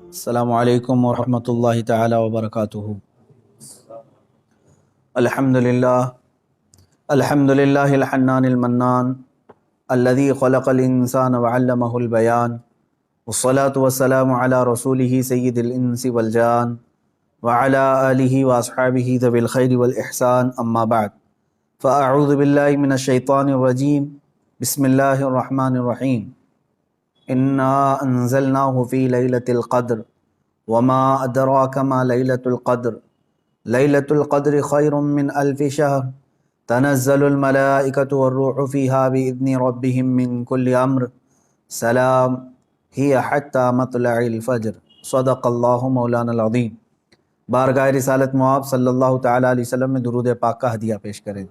السلام علیکم ورحمۃ اللہ تعالی وبرکاتہ۔ الحمدللہ الحنان المنان الذي خلق الانسان وعلمه البیان، والصلاة والسلام علی رسولہ سید الانس والجان وعلی آلہ واصحابہ ذوی الخیر والاحسان، اما بعد فاعوذ باللہ من الشیطان الرجیم، بسم اللہ الرحمن الرحیم۔ انا انزلناہ فی لیلۃ القدر وما ادراک ما لیلۃ القدر، لیلۃ القدر خیر من الف شہر، تنزل الملائکۃ والروح فیہا باذن ربہم من کل امر، سلام ہی حتی مطلع الفجر، صدق اللہ مولانا العظیم۔ بارگاہ رسالت مآب صلی اللہ تعالیٰ علیہ وسلم میں درود پاک کا ہدیہ پیش کریں۔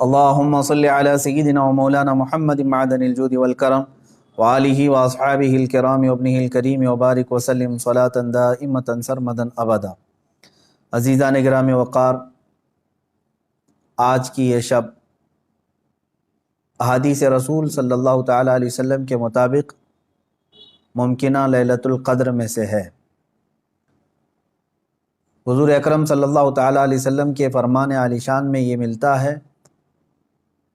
اللہم صلی علی سیدنا و مولانا محمد معدن الجود والکرم وآلہ واصحابہ الکرام وابنہ الکریم وبارک وسلم صلاۃ دائمۃ سرمدا ابدا۔ عزیزان گرام وقار، آج کی یہ شب احادیث رسول صلی اللہ تعالیٰ علیہ وسلم کے مطابق ممکنہ لیلۃ القدر میں سے ہے۔ حضور اکرم صلی اللہ تعالیٰ علیہ وسلم کے فرمان عالی شان میں یہ ملتا ہے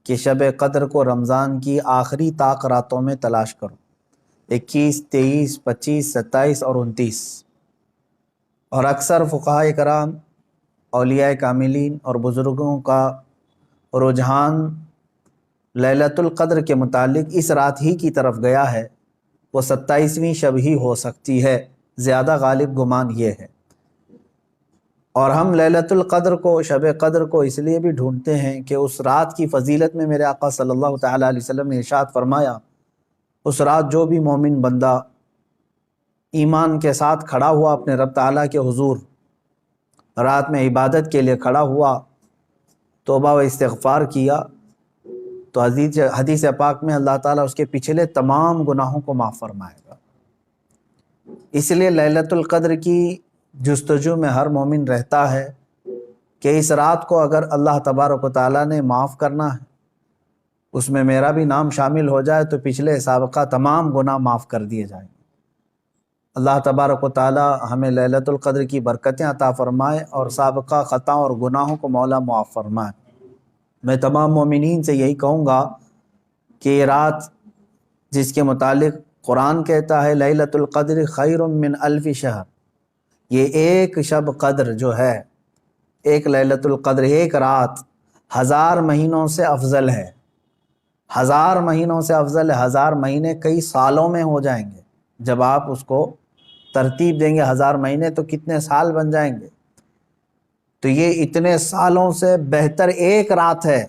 کہ شب قدر کو رمضان کی آخری طاق راتوں میں تلاش کرو، 21، 23، 25، 27 اور 29۔ اور اکثر فقہائے کرام، اولیاء کاملین اور بزرگوں کا رجحان لیلۃ القدر کے متعلق اس رات ہی کی طرف گیا ہے، وہ 27ویں شب ہی ہو سکتی ہے، زیادہ غالب گمان یہ ہے۔ اور ہم لیلۃ القدر کو، شب قدر کو اس لیے بھی ڈھونڈتے ہیں کہ اس رات کی فضیلت میں میرے آقا صلی اللہ تعالیٰ علیہ وسلم نے ارشاد فرمایا، اس رات جو بھی مومن بندہ ایمان کے ساتھ کھڑا ہوا اپنے رب تعالیٰ کے حضور، رات میں عبادت کے لیے کھڑا ہوا، توبہ و استغفار کیا، تو حدیث پاک میں اللہ تعالیٰ اس کے پچھلے تمام گناہوں کو معاف فرمائے گا۔ اس لیے لیلۃ القدر کی جستجو میں ہر مومن رہتا ہے کہ اس رات کو اگر اللہ تبارک و تعالیٰ نے معاف کرنا ہے، اس میں میرا بھی نام شامل ہو جائے تو پچھلے سابقہ تمام گناہ معاف کر دیے جائیں گے۔ اللہ تبارک و تعالیٰ ہمیں لیلۃ القدر کی برکتیں عطا فرمائے اور سابقہ خطا اور گناہوں کو مولا معاف فرمائے۔ میں تمام مومنین سے یہی کہوں گا کہ یہ رات جس کے متعلق قرآن کہتا ہے لیلۃ القدر خیر من الف شہر، یہ ایک شب قدر جو ہے، ایک لیلۃ القدر، ایک رات 1000 مہینوں سے افضل ہے۔ 1000 مہینوں سے افضل ہے۔ 1000 مہینے کئی سالوں میں ہو جائیں گے۔ جب آپ اس کو ترتیب دیں گے 1000 مہینے تو کتنے سال بن جائیں گے۔ تو یہ اتنے سالوں سے بہتر ایک رات ہے۔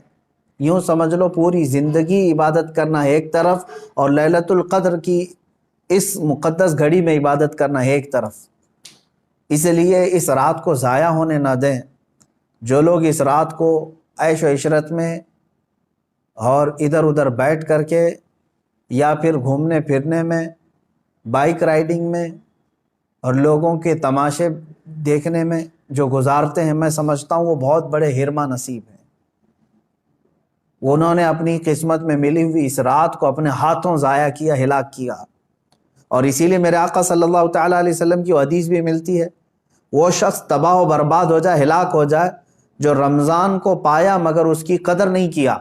یوں سمجھ لو پوری زندگی عبادت کرنا ہے ایک طرف، اور لیلۃ القدر کی اس مقدس گھڑی میں عبادت کرنا ہے ایک طرف۔ اس لیے اس رات کو ضائع ہونے نہ دیں۔ جو لوگ اس رات کو عیش و عشرت میں اور ادھر ادھر بیٹھ کر کے یا پھر گھومنے پھرنے میں، بائک رائڈنگ میں اور لوگوں کے تماشے دیکھنے میں جو گزارتے ہیں، میں سمجھتا ہوں وہ بہت بڑے حرمہ نصیب ہیں۔ انہوں نے اپنی قسمت میں ملی ہوئی اس رات کو اپنے ہاتھوں ضائع کیا، ہلاک کیا۔ اور اسی لیے میرے آقا صلی اللہ تعالیٰ علیہ وسلم کی حدیث بھی ملتی ہے، وہ شخص تباہ و برباد ہو جائے، ہلاک ہو جائے جو رمضان کو پایا مگر اس کی قدر نہیں کیا۔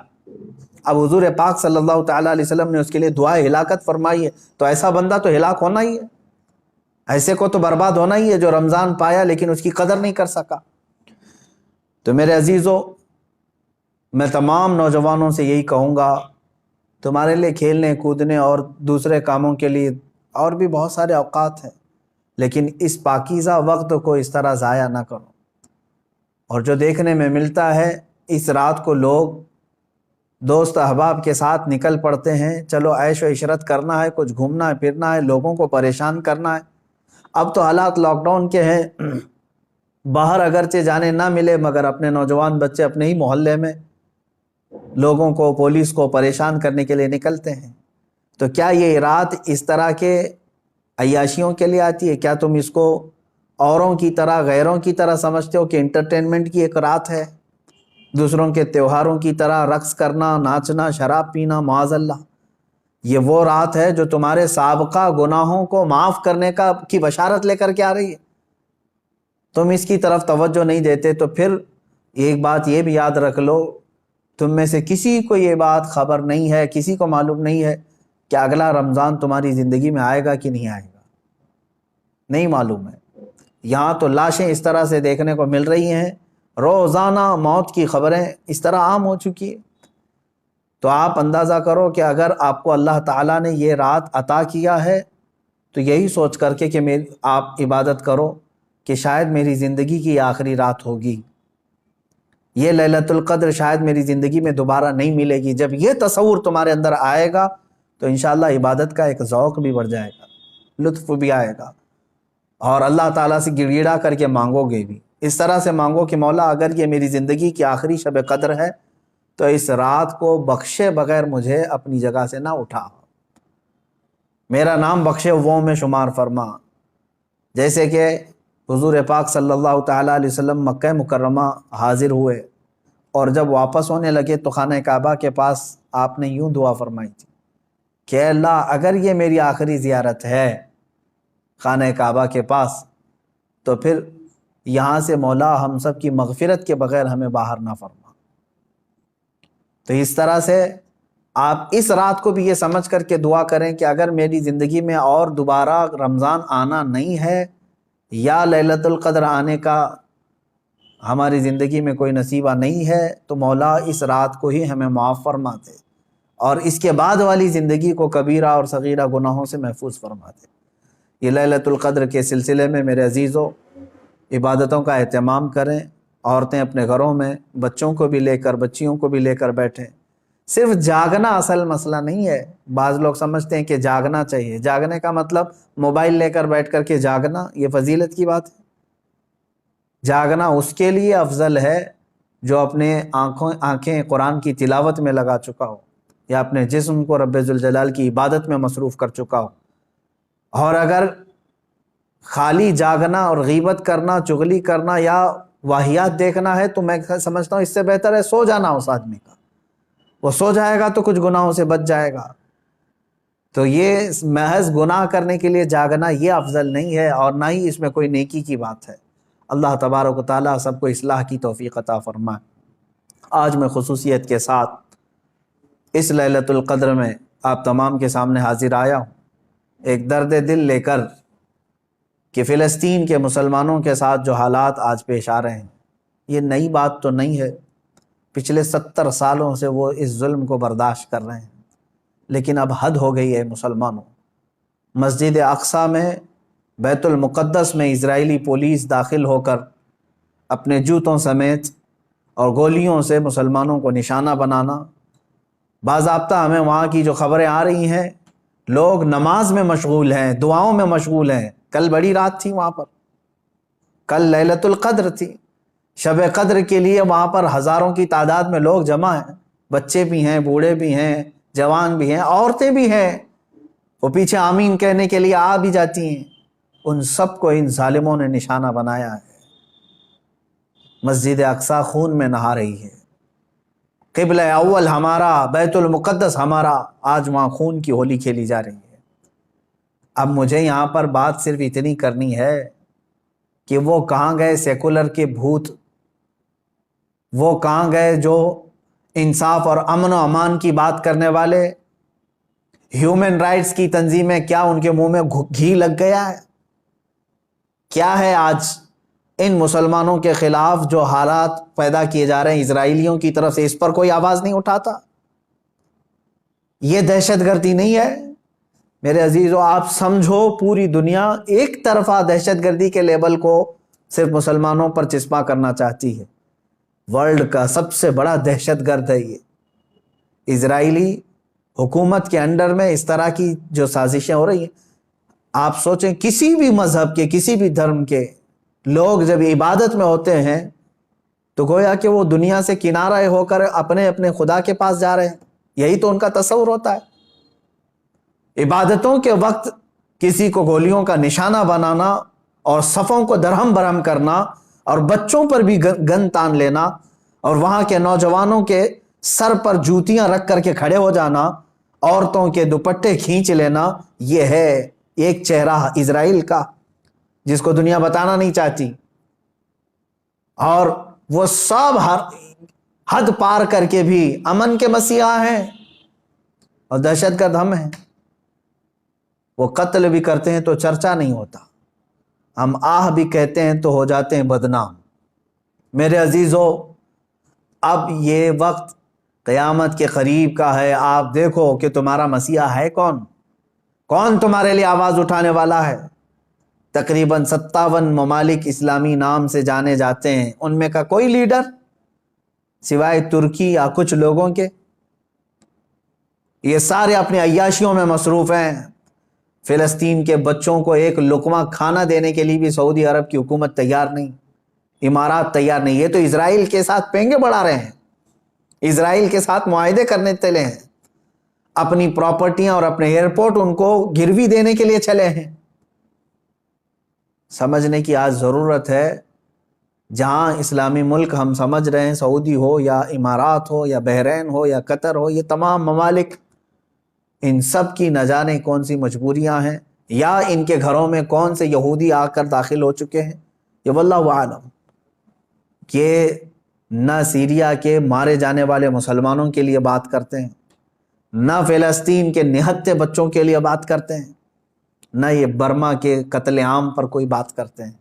اب حضور پاک صلی اللہ تعالیٰ علیہ وسلم نے اس کے لیے دعائے ہلاکت فرمائی ہے، تو ایسا بندہ تو ہلاک ہونا ہی ہے، ایسے کو تو برباد ہونا ہی ہے جو رمضان پایا لیکن اس کی قدر نہیں کر سکا۔ تو میرے عزیزو، میں تمام نوجوانوں سے یہی کہوں گا، تمہارے لیے کھیلنے کودنے اور دوسرے کاموں کے لیے اور بھی بہت سارے اوقات ہیں، لیکن اس پاکیزہ وقت کو اس طرح ضائع نہ کرو۔ اور جو دیکھنے میں ملتا ہے، اس رات کو لوگ دوست احباب کے ساتھ نکل پڑتے ہیں، چلو عیش و عشرت کرنا ہے، کچھ گھومنا ہے پھرنا ہے، لوگوں کو پریشان کرنا ہے۔ اب تو حالات لاک ڈاؤن کے ہیں، باہر اگرچہ جانے نہ ملے مگر اپنے نوجوان بچے اپنے ہی محلے میں لوگوں کو، پولیس کو پریشان کرنے کے لیے نکلتے ہیں۔ تو کیا یہ رات اس طرح کے عیاشیوں کے لیے آتی ہے؟ کیا تم اس کو اوروں کی طرح، غیروں کی طرح سمجھتے ہو کہ انٹرٹینمنٹ کی ایک رات ہے، دوسروں کے تہواروں کی طرح رقص کرنا، ناچنا، شراب پینا، معاذ اللہ؟ یہ وہ رات ہے جو تمہارے سابقہ گناہوں کو معاف کرنے کی بشارت لے کر کے آ رہی ہے، تم اس کی طرف توجہ نہیں دیتے۔ تو پھر ایک بات یہ بھی یاد رکھ لو، تم میں سے کسی کو یہ بات خبر نہیں ہے، کسی کو معلوم نہیں ہے کہ اگلا رمضان تمہاری زندگی میں آئے گا کہ نہیں آئے گا، نہیں معلوم ہے۔ یہاں تو لاشیں اس طرح سے دیکھنے کو مل رہی ہیں، روزانہ موت کی خبریں اس طرح عام ہو چکی ہے۔ تو آپ اندازہ کرو کہ اگر آپ کو اللہ تعالیٰ نے یہ رات عطا کیا ہے تو یہی سوچ کر کے کہ آپ عبادت کرو کہ شاید میری زندگی کی آخری رات ہوگی، یہ لیلۃ القدر شاید میری زندگی میں دوبارہ نہیں ملے گی۔ جب یہ تصور تمہارے اندر آئے گا تو انشاءاللہ عبادت کا ایک ذوق بھی بڑھ جائے گا، لطف بھی آئے گا، اور اللہ تعالیٰ سے گڑ گڑا کر کے مانگو گے بھی۔ اس طرح سے مانگو کہ مولا اگر یہ میری زندگی کی آخری شب قدر ہے تو اس رات کو بخشے بغیر مجھے اپنی جگہ سے نہ اٹھا، میرا نام بخشے وہ میں شمار فرما۔ جیسے کہ حضور پاک صلی اللہ تعالیٰ علیہ وسلم مکہ مکرمہ حاضر ہوئے اور جب واپس ہونے لگے تو خانہ کعبہ کے پاس آپ نے یوں دعا فرمائی تھی کہ اے اللہ اگر یہ میری آخری زیارت ہے خانہ کعبہ کے پاس تو پھر یہاں سے مولا ہم سب کی مغفرت کے بغیر ہمیں باہر نہ فرما۔ تو اس طرح سے آپ اس رات کو بھی یہ سمجھ کر کے دعا کریں کہ اگر میری زندگی میں اور دوبارہ رمضان آنا نہیں ہے یا لیلۃ القدر آنے کا ہماری زندگی میں کوئی نصیبہ نہیں ہے تو مولا اس رات کو ہی ہمیں معاف فرما دے اور اس کے بعد والی زندگی کو کبیرہ اور صغیرہ گناہوں سے محفوظ فرما دے۔ یہ لیلۃ القدر کے سلسلے میں میرے عزیزو عبادتوں کا اہتمام کریں، عورتیں اپنے گھروں میں بچوں کو بھی لے کر بچیوں کو بھی لے کر بیٹھیں۔ صرف جاگنا اصل مسئلہ نہیں ہے، بعض لوگ سمجھتے ہیں کہ جاگنا چاہیے، جاگنے کا مطلب موبائل لے کر بیٹھ کر کے جاگنا، یہ فضیلت کی بات ہے۔ جاگنا اس کے لیے افضل ہے جو اپنے آنکھیں قرآن کی تلاوت میں لگا چکا ہو یا اپنے جسم کو رب ذوالجلال کی عبادت میں مصروف کر چکا ہو۔ اور اگر خالی جاگنا اور غیبت کرنا، چغلی کرنا یا واہیات دیکھنا ہے تو میں سمجھتا ہوں اس سے بہتر ہے سو جانا اس آدمی کا، وہ سو جائے گا تو کچھ گناہوں سے بچ جائے گا۔ تو یہ محض گناہ کرنے کے لیے جاگنا یہ افضل نہیں ہے اور نہ ہی اس میں کوئی نیکی کی بات ہے۔ اللہ تبارک و تعالیٰ سب کو اصلاح کی توفیق عطا فرمائے۔ آج میں خصوصیت کے ساتھ اس لیلۃ القدر میں آپ تمام کے سامنے حاضر آیا ہوں ایک درد دل لے کر کہ فلسطین کے مسلمانوں کے ساتھ جو حالات آج پیش آ رہے ہیں یہ نئی بات تو نہیں ہے، پچھلے 70 سالوں سے وہ اس ظلم کو برداشت کر رہے ہیں، لیکن اب حد ہو گئی ہے مسلمانوں۔ مسجد اقصیٰ میں، بیت المقدس میں اسرائیلی پولیس داخل ہو کر اپنے جوتوں سمیت اور گولیوں سے مسلمانوں کو نشانہ بنانا، باضابطہ ہمیں وہاں کی جو خبریں آ رہی ہیں لوگ نماز میں مشغول ہیں، دعاؤں میں مشغول ہیں۔ کل بڑی رات تھی وہاں پر، کل لیلۃ القدر تھی، شب قدر کے لیے وہاں پر ہزاروں کی تعداد میں لوگ جمع ہیں، بچے بھی ہیں، بوڑھے بھی ہیں، جوان بھی ہیں، عورتیں بھی ہیں، وہ پیچھے آمین کہنے کے لیے آ بھی جاتی ہیں۔ ان سب کو ان ظالموں نے نشانہ بنایا ہے۔ مسجد اقصیٰ خون میں نہا رہی ہے، قبلہ اول ہمارا، بیت المقدس ہمارا، آج وہاں خون کی ہولی کھیلی جا رہی ہے۔ اب مجھے یہاں پر بات صرف اتنی کرنی ہے کہ وہ کہاں گئے سیکولر کے بھوت، وہ کہاں گئے جو انصاف اور امن و امان کی بات کرنے والے، ہیومن رائٹس کی تنظیمیں، کیا ان کے منہ میں گھی لگ گیا ہے؟ کیا ہے آج ان مسلمانوں کے خلاف جو حالات پیدا کیے جا رہے ہیں اسرائیلیوں کی طرف سے، اس پر کوئی آواز نہیں اٹھاتا؟ یہ دہشت گردی نہیں ہے میرے عزیزو؟ آپ سمجھو پوری دنیا ایک طرفہ دہشت گردی کے لیبل کو صرف مسلمانوں پر چسپاں کرنا چاہتی ہے۔ ورلڈ کا سب سے بڑا دہشت گرد ہے یہ اسرائیلی حکومت کے انڈر میں اس طرح کی جو سازشیں ہو رہی ہیں۔ آپ سوچیں کسی بھی مذہب کے، کسی بھی دھرم کے لوگ جب عبادت میں ہوتے ہیں تو گویا کہ وہ دنیا سے کنارہ ہو کر اپنے اپنے خدا کے پاس جا رہے ہیں، یہی تو ان کا تصور ہوتا ہے۔ عبادتوں کے وقت کسی کو گولیوں کا نشانہ بنانا اور صفوں کو درہم برہم کرنا اور بچوں پر بھی گن تان لینا اور وہاں کے نوجوانوں کے سر پر جوتیاں رکھ کر کے کھڑے ہو جانا عورتوں کے دوپٹے کھینچ لینا، یہ ہے ایک چہرہ اسرائیل کا جس کو دنیا بتانا نہیں چاہتی، اور وہ سب حد پار کر کے بھی امن کے مسیحا ہیں اور دہشت گرد ہم ہیں۔ وہ قتل بھی کرتے ہیں تو چرچا نہیں ہوتا، ہم آہ بھی کہتے ہیں تو ہو جاتے ہیں بدنام۔ میرے عزیزو، اب یہ وقت قیامت کے قریب کا ہے، آپ دیکھو کہ تمہارا مسیحا ہے کون، کون تمہارے لیے آواز اٹھانے والا ہے۔ تقریباً 57 ممالک اسلامی نام سے جانے جاتے ہیں، ان میں کا کوئی لیڈر سوائے ترکی یا کچھ لوگوں کے؟ یہ سارے اپنی عیاشیوں میں مصروف ہیں۔ فلسطین کے بچوں کو ایک لقمہ کھانا دینے کے لیے بھی سعودی عرب کی حکومت تیار نہیں، امارات تیار نہیں۔ یہ تو اسرائیل کے ساتھ پینگے بڑھا رہے ہیں، اسرائیل کے ساتھ معاہدے کرنے چلے ہیں، اپنی پراپرٹیاں اور اپنے ایئرپورٹ ان کو گروی دینے کے لیے چلے ہیں۔ سمجھنے کی آج ضرورت ہے، جہاں اسلامی ملک ہم سمجھ رہے ہیں، سعودی ہو یا امارات ہو یا بحرین ہو یا قطر ہو، یہ تمام ممالک، ان سب کی نہ جانے کون سی مجبوریاں ہیں، یا ان کے گھروں میں کون سے یہودی آ کر داخل ہو چکے ہیں، یہ واللہ عالم۔ کہ نہ سیریا کے مارے جانے والے مسلمانوں کے لیے بات کرتے ہیں، نہ فلسطین کے نہتے بچوں کے لیے بات کرتے ہیں، نہ یہ برما کے قتل عام پر کوئی بات کرتے ہیں۔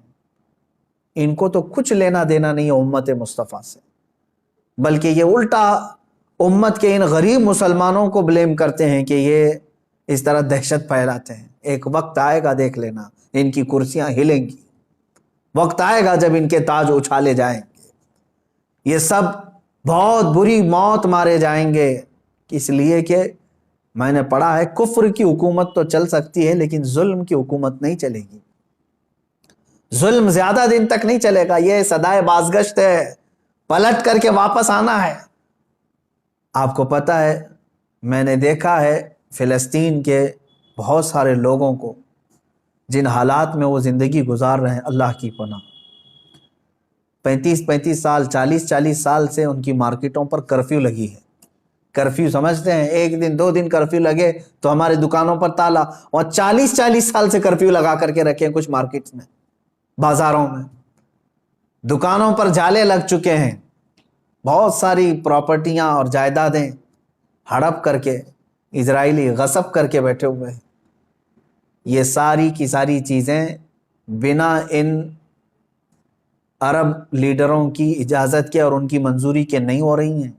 ان کو تو کچھ لینا دینا نہیں ہے امت مصطفیٰ سے، بلکہ یہ الٹا امت کے ان غریب مسلمانوں کو بلیم کرتے ہیں کہ یہ اس طرح دہشت پھیلاتے ہیں۔ ایک وقت آئے گا، دیکھ لینا، ان کی کرسیاں ہلیں گی، وقت آئے گا جب ان کے تاج اچھالے جائیں گے، یہ سب بہت بری موت مارے جائیں گے۔ اس لیے کہ میں نے پڑھا ہے، کفر کی حکومت تو چل سکتی ہے لیکن ظلم کی حکومت نہیں چلے گی، ظلم زیادہ دن تک نہیں چلے گا، یہ صدائے بازگشت ہے، پلٹ کر کے واپس آنا ہے۔ آپ کو پتہ ہے، میں نے دیکھا ہے فلسطین کے بہت سارے لوگوں کو جن حالات میں وہ زندگی گزار رہے ہیں، اللہ کی پناہ، 35 سال 40 سال سے ان کی مارکیٹوں پر کرفیو لگی ہے۔ کرفیو سمجھتے ہیں، ایک دن 2 دن کرفیو لگے تو ہمارے دکانوں پر تالا، اور 40 سال سے کرفیو لگا کر کے رکھے ہیں کچھ مارکیٹس میں، بازاروں میں، دکانوں پر جالے لگ چکے ہیں، بہت ساری پراپرٹیاں اور جائیدادیں ہڑپ کر کے اسرائیلی غصب کر کے بیٹھے ہوئے ہیں۔ یہ ساری کی ساری چیزیں بنا ان عرب لیڈروں کی اجازت کے اور ان کی منظوری کے نہیں ہو رہی ہیں۔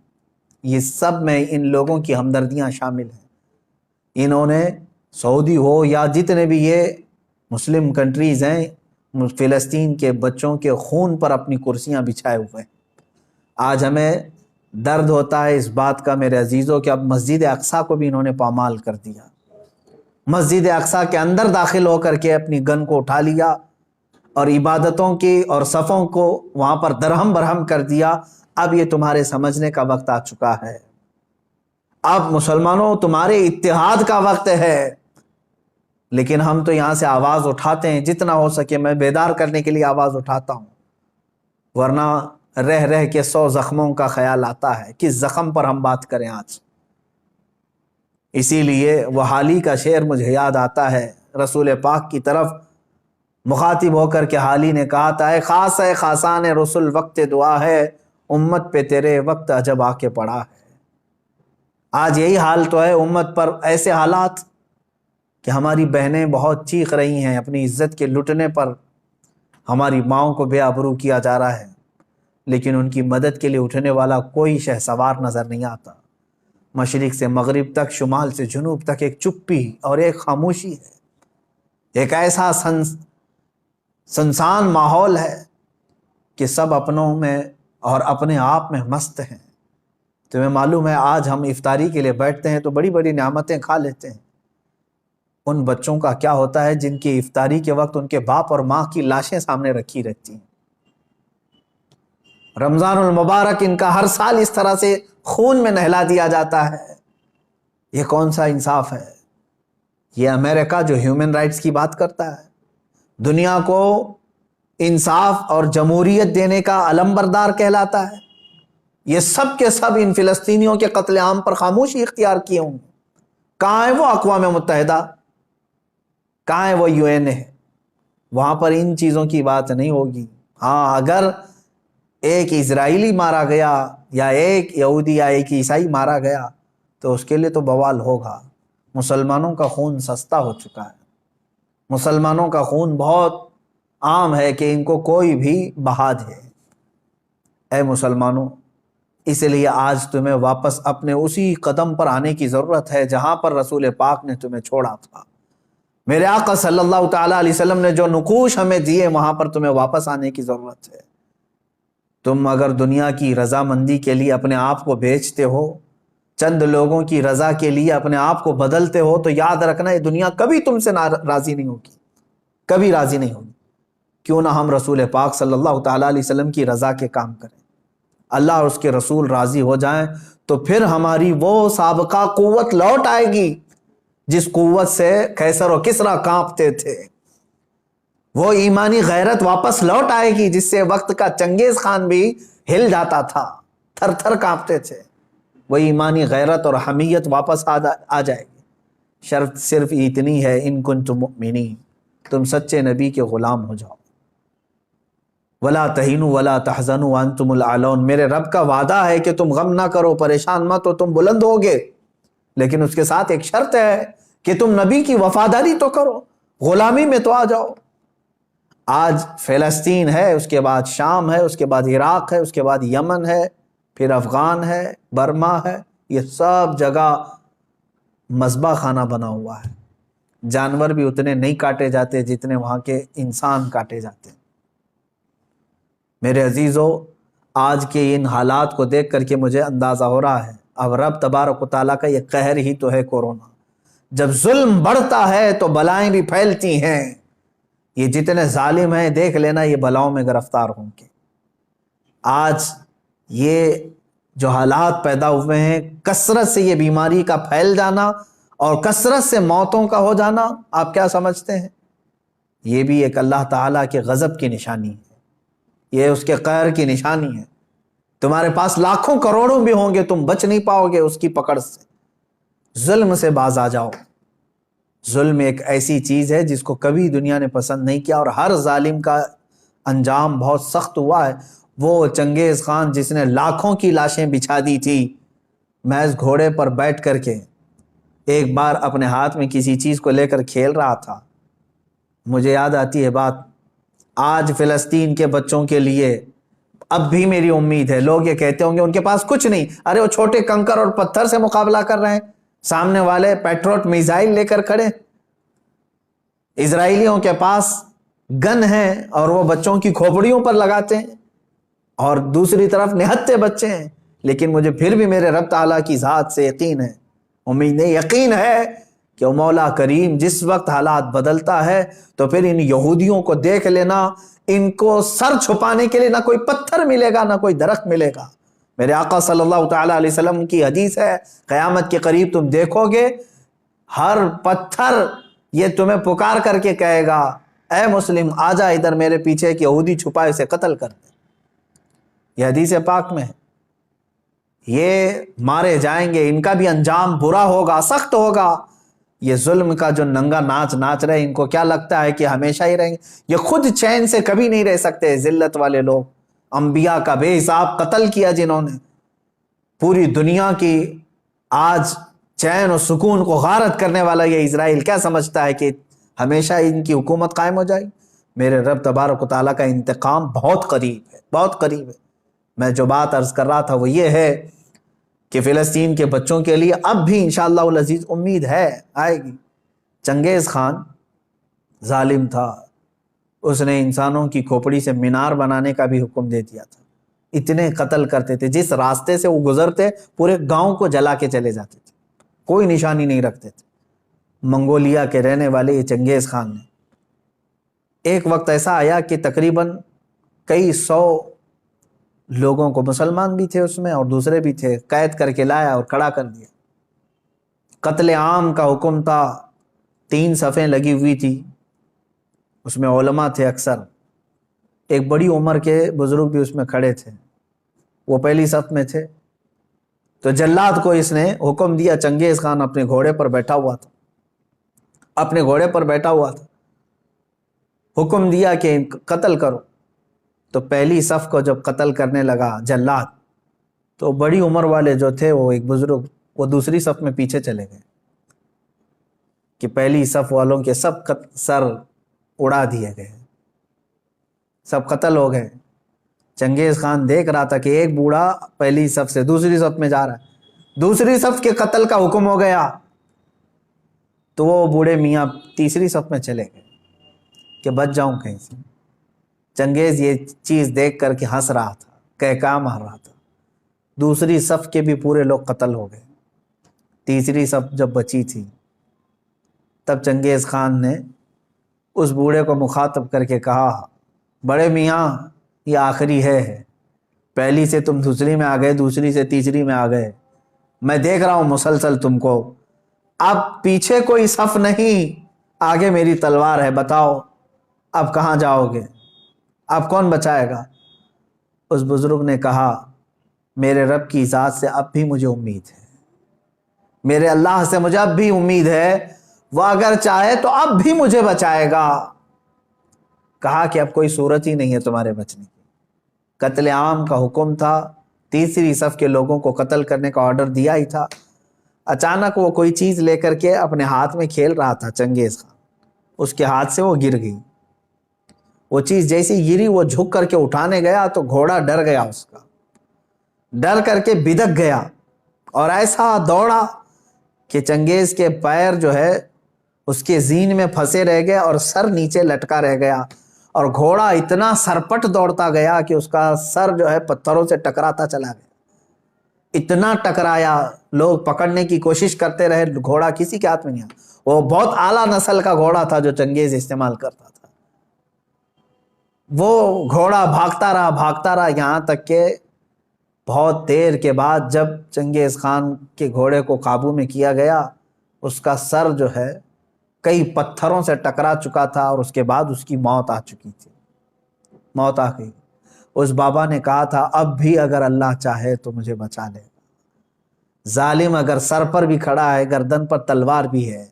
یہ سب میں ان لوگوں کی ہمدردیاں شامل ہیں۔ انہوں نے سعودی ہو یا جتنے بھی یہ مسلم کنٹریز ہیں، فلسطین کے بچوں کے خون پر اپنی کرسیاں بچھائے ہوئے ہیں۔ آج ہمیں درد ہوتا ہے اس بات کا میرے عزیزوں کہ اب مسجد اقصیٰ کو بھی انہوں نے پامال کر دیا، مسجد اقصیٰ کے اندر داخل ہو کر کے اپنی گن کو اٹھا لیا اور عبادتوں کی اور صفوں کو وہاں پر درہم برہم کر دیا۔ اب یہ تمہارے سمجھنے کا وقت آ چکا ہے، اب مسلمانوں تمہارے اتحاد کا وقت ہے۔ لیکن ہم تو یہاں سے آواز اٹھاتے ہیں، جتنا ہو سکے میں بیدار کرنے کے لیے آواز اٹھاتا ہوں، ورنہ رہ رہ کے 100 زخموں کا خیال آتا ہے، کس زخم پر ہم بات کریں آج۔ اسی لیے وہ حالی کا شعر مجھے یاد آتا ہے، رسول پاک کی طرف مخاطب ہو کر کے حالی نے کہا تھا، اے خاص ہے خاصان رسول وقت دعا ہے، امت پہ تیرے وقت عجب آ کے پڑا ہے۔ آج یہی حال تو ہے امت پر، ایسے حالات کہ ہماری بہنیں بہت چیخ رہی ہیں اپنی عزت کے لٹنے پر، ہماری ماؤں کو بے آبرو کیا جا رہا ہے، لیکن ان کی مدد کے لیے اٹھنے والا کوئی شہسوار نظر نہیں آتا۔ مشرق سے مغرب تک، شمال سے جنوب تک ایک چپی اور ایک خاموشی ہے، ایک ایسا سنسان ماحول ہے کہ سب اپنوں میں اور اپنے آپ میں مست ہیں۔ تمہیں معلوم ہے آج ہم افطاری کے لیے بیٹھتے ہیں تو بڑی بڑی نعمتیں کھا لیتے ہیں، ان بچوں کا کیا ہوتا ہے جن کی افطاری کے وقت ان کے باپ اور ماں کی لاشیں سامنے رکھی رہتی ہیں؟ رمضان المبارک ان کا ہر سال اس طرح سے خون میں نہلا دیا جاتا ہے، یہ کون سا انصاف ہے؟ یہ امریکہ جو ہیومن رائٹس کی بات کرتا ہے، دنیا کو انصاف اور جمہوریت دینے کا علمبردار کہلاتا ہے، یہ سب کے سب ان فلسطینیوں کے قتل عام پر خاموشی اختیار کیے ہوں گے۔ کہاں ہے وہ اقوام متحدہ؟ کہاں ہے وہ UN ہے؟ وہاں پر ان چیزوں کی بات نہیں ہوگی۔ ہاں اگر ایک اسرائیلی مارا گیا یا ایک یہودی یا ایک عیسائی مارا گیا تو اس کے لیے تو بوال ہوگا۔ مسلمانوں کا خون سستا ہو چکا ہے، مسلمانوں کا خون بہت عام ہے کہ ان کو کوئی بھی بہا دے۔ اے مسلمانوں، اس لیے آج تمہیں واپس اپنے اسی قدم پر آنے کی ضرورت ہے جہاں پر رسول پاک نے تمہیں چھوڑا تھا۔ میرے آقا صلی اللہ تعالیٰ علیہ وسلم نے جو نقوش ہمیں دیے وہاں پر تمہیں واپس آنے کی ضرورت ہے۔ تم اگر دنیا کی رضامندی کے لیے اپنے آپ کو بیچتے ہو، چند لوگوں کی رضا کے لیے اپنے آپ کو بدلتے ہو، تو یاد رکھنا یہ دنیا کبھی تم سے راضی نہیں ہوگی، کبھی راضی نہیں ہوگی۔ کیوں نہ ہم رسول پاک صلی اللہ تعالیٰ علیہ وسلم کی رضا کے کام کریں، اللہ اور اس کے رسول راضی ہو جائیں تو پھر ہماری وہ سابقہ قوت لوٹ آئے گی جس قوت سے قیصر و کسریٰ کانپتے تھے۔ وہ ایمانی غیرت واپس لوٹ آئے گی جس سے وقت کا چنگیز خان بھی ہل جاتا تھا، تھر تھر کانپتے تھے۔ وہ ایمانی غیرت اور حمیت واپس آ جائے گی۔ شرط صرف اتنی ہے، ان کنتم مؤمنین، تم سچے نبی کے غلام ہو جاؤ۔ ولا تہینوا ولا تحزنوا وانتم الاعلون، میرے رب کا وعدہ ہے کہ تم غم نہ کرو، پریشان مت ہو، تم بلند ہوگے، لیکن اس کے ساتھ ایک شرط ہے کہ تم نبی کی وفاداری تو کرو، غلامی میں تو آ جاؤ۔ آج فلسطین ہے، اس کے بعد شام ہے، اس کے بعد عراق ہے، اس کے بعد یمن ہے، پھر افغان ہے، برما ہے، یہ سب جگہ مذبح خانہ بنا ہوا ہے۔ جانور بھی اتنے نہیں کاٹے جاتے جتنے وہاں کے انسان کاٹے جاتے ہیں۔ میرے عزیزو، آج کے ان حالات کو دیکھ کر کے مجھے اندازہ ہو رہا ہے اب رب تبارک و تعالیٰ کا یہ قہر ہی تو ہے کورونا۔ جب ظلم بڑھتا ہے تو بلائیں بھی پھیلتی ہیں۔ یہ جتنے ظالم ہیں دیکھ لینا یہ بلاؤں میں گرفتار ہوں گے۔ آج یہ جو حالات پیدا ہوئے ہیں، کثرت سے یہ بیماری کا پھیل جانا اور کثرت سے موتوں کا ہو جانا، آپ کیا سمجھتے ہیں؟ یہ بھی ایک اللہ تعالیٰ کے غضب کی نشانی ہے، یہ اس کے قہر کی نشانی ہے۔ تمہارے پاس لاکھوں کروڑوں بھی ہوں گے، تم بچ نہیں پاؤ گے اس کی پکڑ سے۔ ظلم سے باز آ جاؤ۔ ظلم ایک ایسی چیز ہے جس کو کبھی دنیا نے پسند نہیں کیا، اور ہر ظالم کا انجام بہت سخت ہوا ہے۔ وہ چنگیز خان جس نے لاکھوں کی لاشیں بچھا دی تھی محض گھوڑے پر بیٹھ کر کے، ایک بار اپنے ہاتھ میں کسی چیز کو لے کر کھیل رہا تھا۔ مجھے یاد آتی ہے بات، آج فلسطین کے بچوں کے لیے اب بھی میری امید ہے۔ لوگ یہ کہتے ہوں گے ان کے پاس کچھ نہیں، ارے وہ چھوٹے کنکر اور پتھر سے مقابلہ کر رہے ہیں، سامنے والے پیٹروٹ میزائل لے کر کھڑے۔ اسرائیلیوں کے پاس گن ہیں اور وہ بچوں کی کھوپڑیوں پر لگاتے ہیں، اور دوسری طرف نہتے بچے ہیں۔ لیکن مجھے پھر بھی میرے رب تعالیٰ کی ذات سے یقین ہے، امید نہیں، یقین ہے کہ وہ مولا کریم جس وقت حالات بدلتا ہے تو پھر ان یہودیوں کو دیکھ لینا، ان کو سر چھپانے کے لیے نہ کوئی پتھر ملے گا نہ کوئی درخت ملے گا۔ میرے آقا صلی اللہ تعالیٰ علیہ وسلم کی حدیث ہے، قیامت کے قریب تم دیکھو گے ہر پتھر یہ تمہیں پکار کر کے کہے گا، اے مسلم آجا ادھر میرے پیچھے، کہ یہودی چھپائے اسے قتل کر دے۔ یہ حدیث پاک میں ہے، یہ مارے جائیں گے، ان کا بھی انجام برا ہوگا، سخت ہوگا۔ یہ ظلم کا جو ننگا ناچ ناچ رہے، ان کو کیا لگتا ہے کہ ہمیشہ ہی رہیں گے؟ یہ خود چین سے کبھی نہیں رہ سکتے۔ ذلت والے لوگ، انبیاء کا بے حساب قتل کیا جنہوں نے، پوری دنیا کی آج چین و سکون کو غارت کرنے والا یہ اسرائیل کیا سمجھتا ہے کہ ہمیشہ ان کی حکومت قائم ہو جائے؟ میرے رب تبارک و تعالیٰ کا انتقام بہت قریب ہے، بہت قریب ہے۔ میں جو بات عرض کر رہا تھا وہ یہ ہے کہ فلسطین کے بچوں کے لیے اب بھی انشاءاللہ العزیز امید ہے، آئے گی۔ چنگیز خان ظالم تھا، اس نے انسانوں کی کھوپڑی سے مینار بنانے کا بھی حکم دے دیا تھا۔ اتنے قتل کرتے تھے، جس راستے سے وہ گزرتے پورے گاؤں کو جلا کے چلے جاتے تھے، کوئی نشانی نہیں رکھتے تھے۔ منگولیا کے رہنے والے یہ چنگیز خان نے ایک وقت ایسا آیا کہ تقریباً کئی سو لوگوں کو، مسلمان بھی تھے اس میں اور دوسرے بھی تھے، قید کر کے لایا اور کھڑا کر دیا۔ قتل عام کا حکم تھا، 3 صفیں لگی ہوئی تھی، اس میں علماء تھے اکثر، ایک بڑی عمر کے بزرگ بھی اس میں کھڑے تھے، وہ پہلی صف میں تھے۔ تو جلاد کو اس نے حکم دیا، چنگیز خان اپنے گھوڑے پر بیٹھا ہوا تھا، حکم دیا کہ قتل کرو۔ تو پہلی صف کو جب قتل کرنے لگا جلاد، تو بڑی عمر والے جو تھے وہ ایک بزرگ، وہ دوسری صف میں پیچھے چلے گئے کہ پہلی صف والوں کے سب سر اڑا دیے گئے، سب قتل ہو گئے۔ چنگیز خان دیکھ رہا تھا کہ ایک بوڑھا پہلی صف سے دوسری صف میں جا رہا ہے، دوسری صف کے قتل کا حکم ہو گیا، تو وہ بوڑھے میاں تیسری صف میں چلے گئے کہ بچ جاؤں کہیں سے۔ چنگیز یہ چیز دیکھ کر کے ہنس رہا تھا، کہکا مار رہا تھا، دوسری صف کے بھی پورے لوگ قتل ہو گئے، تیسری صف جب بچی تھی، تب چنگیز خان نے اس بوڑھے کو مخاطب کر کے کہا، بڑے میاں یہ آخری ہے، پہلی سے تم دوسری میں آ گئے، دوسری سے تیسری میں آ گئے، میں دیکھ رہا ہوں مسلسل تم کو، اب پیچھے کوئی صف نہیں، آگے میری تلوار ہے، بتاؤ اب کہاں جاؤ گے، اب کون بچائے گا؟ اس بزرگ نے کہا، میرے رب کی ذات سے اب بھی مجھے امید ہے، میرے اللہ سے مجھے اب بھی امید ہے، وہ اگر چاہے تو اب بھی مجھے بچائے گا۔ کہا کہ اب کوئی صورت ہی نہیں ہے تمہارے بچنے کی، قتل عام کا حکم تھا، تیسری صف کے لوگوں کو قتل کرنے کا آرڈر دیا ہی تھا۔ اچانک وہ کوئی چیز لے کر کے اپنے ہاتھ میں کھیل رہا تھا چنگیز خان، اس کے ہاتھ سے وہ گر گئی، وہ چیز جیسی گری وہ جھک کر کے اٹھانے گیا تو گھوڑا ڈر گیا، اس کا ڈر کر کے بدک گیا اور ایسا دوڑا کہ چنگیز کے پیر جو ہے اس کے زین میں پھنسے رہ گئے اور سر نیچے لٹکا رہ گیا، اور گھوڑا اتنا سرپٹ دوڑتا گیا کہ اس کا سر جو ہے پتھروں سے ٹکراتا چلا گیا، اتنا ٹکرایا، لوگ پکڑنے کی کوشش کرتے رہے، گھوڑا کسی کے ہاتھ میں نہیں آیا۔ وہ بہت اعلیٰ نسل کا گھوڑا تھا جو چنگیز استعمال کرتا تھا۔ وہ گھوڑا بھاگتا رہا یہاں تک کہ بہت دیر کے بعد جب چنگیز خان کے گھوڑے کو قابو میں کیا گیا، اس کا سر جو ہے کئی پتھروں سے ٹکرا چکا تھا اور اس کے بعد اس کی موت آ چکی تھی، موت آ گئی۔ اس بابا نے کہا تھا، اب بھی اگر اللہ چاہے تو مجھے بچا لے گا، ظالم اگر سر پر بھی کھڑا ہے، گردن پر تلوار بھی ہے،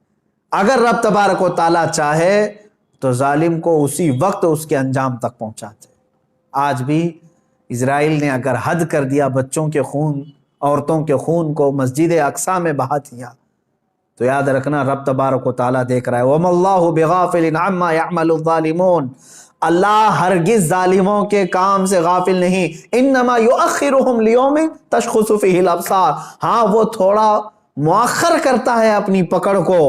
اگر رب تبارک و تعالیٰ چاہے تو ظالم کو اسی وقت اس کے انجام تک پہنچاتے۔ آج بھی اسرائیل نے اگر حد کر دیا، بچوں کے خون، عورتوں کے خون کو مسجد اقصی میں بہا دیا، تو یاد رکھنا رب تبارک و تعالیٰ دیکھ رہا ہے۔ وَمَا اللَّهُ بِغَافِلٍ عَمَّا يَعْمَلُ الظَّالِمُونَ، اللہ ہرگز ظالموں کے کام سے غافل نہیں۔ انما یؤخرہم لیوم تشخص فیہ الابصار، ہاں وہ تھوڑا مؤخر کرتا ہے اپنی پکڑ کو،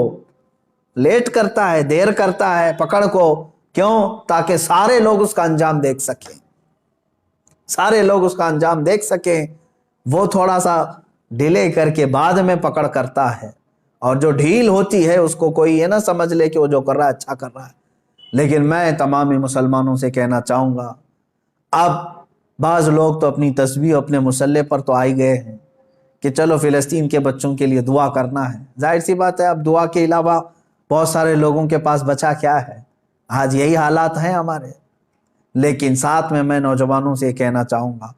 لیٹ کرتا ہے، دیر کرتا ہے پکڑ کو، کیوں؟ تاکہ سارے لوگ اس کا انجام دیکھ سکیں، سارے لوگ اس کا انجام دیکھ سکیں۔ وہ تھوڑا سا ڈیلے کر کے بعد میں پکڑ کرتا ہے، اور جو ڈھیل ہوتی ہے اس کو کوئی یہ نہ سمجھ لے کہ وہ جو کر رہا ہے اچھا کر رہا ہے۔ لیکن میں تمامی مسلمانوں سے کہنا چاہوں گا، اب بعض لوگ تو اپنی تسبیح اپنے مسلح پر تو آئی گئے ہیں کہ چلو فلسطین کے بچوں کے لیے دعا کرنا ہے۔ ظاہر سی بات ہے، اب دعا کے علاوہ بہت سارے لوگوں کے پاس بچا کیا ہے، آج یہی حالات ہیں ہمارے۔ لیکن ساتھ میں نوجوانوں سے کہنا چاہوں گا،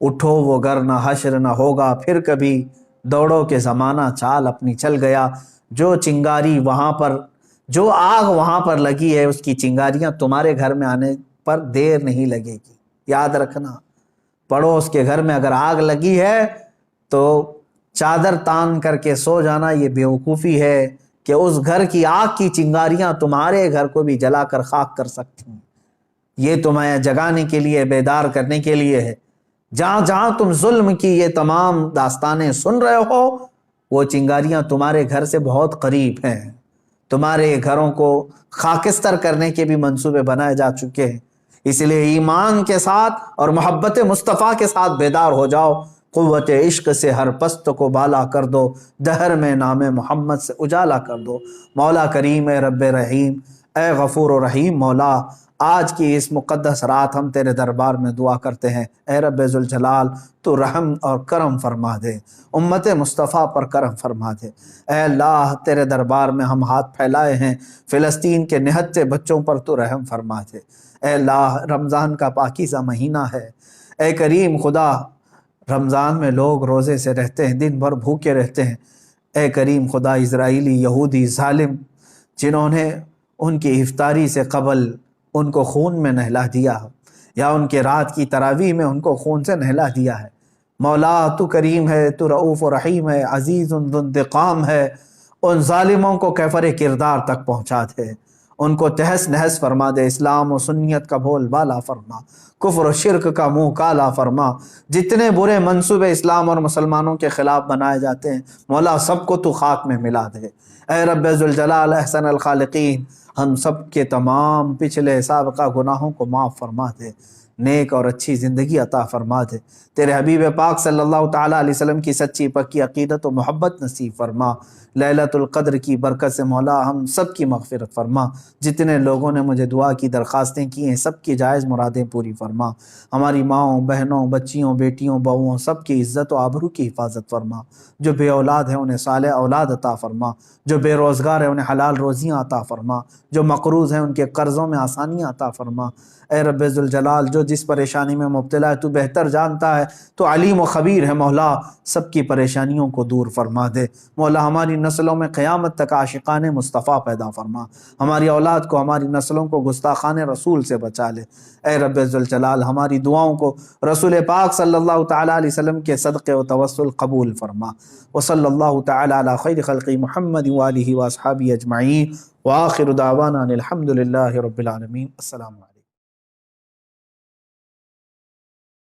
اٹھو وہ گر نہ حشر نہ ہوگا پھر کبھی، دوڑو کہ زمانہ چال اپنی چل گیا۔ جو چنگاری وہاں پر، جو آگ وہاں پر لگی ہے، اس کی چنگاریاں تمہارے گھر میں آنے پر دیر نہیں لگے گی۔ یاد رکھنا، پڑوس کے گھر میں اگر آگ لگی ہے تو چادر تان کر کے سو جانا، یہ بیوقوفی ہے کہ اس گھر کی آگ کی چنگاریاں تمہارے گھر کو بھی جلا کر خاک کر سکتی ہیں۔ یہ تمہیں جگانے کے لیے، بیدار کرنے کے لیے ہے۔ جہاں جہاں تم ظلم کی یہ تمام داستانیں سن رہے ہو، وہ چنگاریاں تمہارے گھر سے بہت قریب ہیں، تمہارے گھروں کو خاکستر کرنے کے بھی منصوبے بنائے جا چکے ہیں۔ اس لیے ایمان کے ساتھ اور محبت مصطفیٰ کے ساتھ بیدار ہو جاؤ، قوت عشق سے ہر پست کو بالا کر دو، دہر میں نام محمد سے اجالا کر دو۔ مولا کریم اے رب رحیم، اے غفور و رحیم مولا، آج کی اس مقدس رات ہم تیرے دربار میں دعا کرتے ہیں، اے رب ذوالجلال تو رحم اور کرم فرما دے، امت مصطفیٰ پر کرم فرما دے۔ اے اللہ تیرے دربار میں ہم ہاتھ پھیلائے ہیں، فلسطین کے نہتے بچوں پر تو رحم فرما دے۔ اے اللہ رمضان کا پاکیزہ مہینہ ہے، اے کریم خدا رمضان میں لوگ روزے سے رہتے ہیں، دن بھر بھوکے رہتے ہیں، اے کریم خدا، اسرائیلی یہودی ظالم جنہوں نے ان کی افطاری سے قبل ان کو خون میں نہلا دیا یا ان کے رات کی تراویح میں ان کو خون سے نہلا دیا ہے، مولا تو کریم ہے، تو رؤوف و رحیم ہے، عزیز ذو انتقام ہے، ان ظالموں کو کیفر کردار تک پہنچا دے، ان کو تہس نہس فرما دے، اسلام و سنیت کا بول بالا فرما، کفر و شرک کا منہ کالا فرما، جتنے برے منصوبے اسلام اور مسلمانوں کے خلاف بنائے جاتے ہیں مولا سب کو تو خاک میں ملا دے۔ اے رب ذوالجلال احسن الخالقین، ہم سب کے تمام پچھلے سابقہ گناہوں کو معاف فرما دے، نیک اور اچھی زندگی عطا فرما دے، تیرے حبیب پاک صلی اللہ تعالیٰ علیہ وسلم کی سچی پکی عقیدت و محبت نصیب فرما، لیلۃ القدر کی برکت سے مولا ہم سب کی مغفرت فرما، جتنے لوگوں نے مجھے دعا کی درخواستیں کی ہیں سب کی جائز مرادیں پوری فرما، ہماری ماؤں بہنوں بچیوں بیٹیوں بہوؤں سب کی عزت و آبرو کی حفاظت فرما، جو بے اولاد ہیں انہیں صالح اولاد عطا فرما، جو بے روزگار ہیں انہیں حلال روزیاں عطا فرما، جو مقروض ہیں ان کے قرضوں میں آسانیاں عطا فرما، اے رب ذوالجلال جو جس پریشانی میں مبتلا ہے تو بہتر جانتا ہے، تو علیم و خبیر ہے، مولا سب کی پریشانیوں کو دور فرما دے، مولا ہماری نسلوں میں قیامت تک عاشقان مصطفیٰ پیدا فرما، ہماری اولاد کو ہماری نسلوں کو گستاخان رسول سے بچا لے، اے رب ذوالجلال ہماری دعاؤں کو رسول پاک صلی اللہ تعالیٰ علیہ وسلم کے صدقے و توسل قبول فرما، وصلی اللہ تعالیٰ علی خیر خلق محمد وآلہ واصحابہ اجمعین، وآخر دعوانا الحمد للہ رب العالمین۔ السلام علیکم۔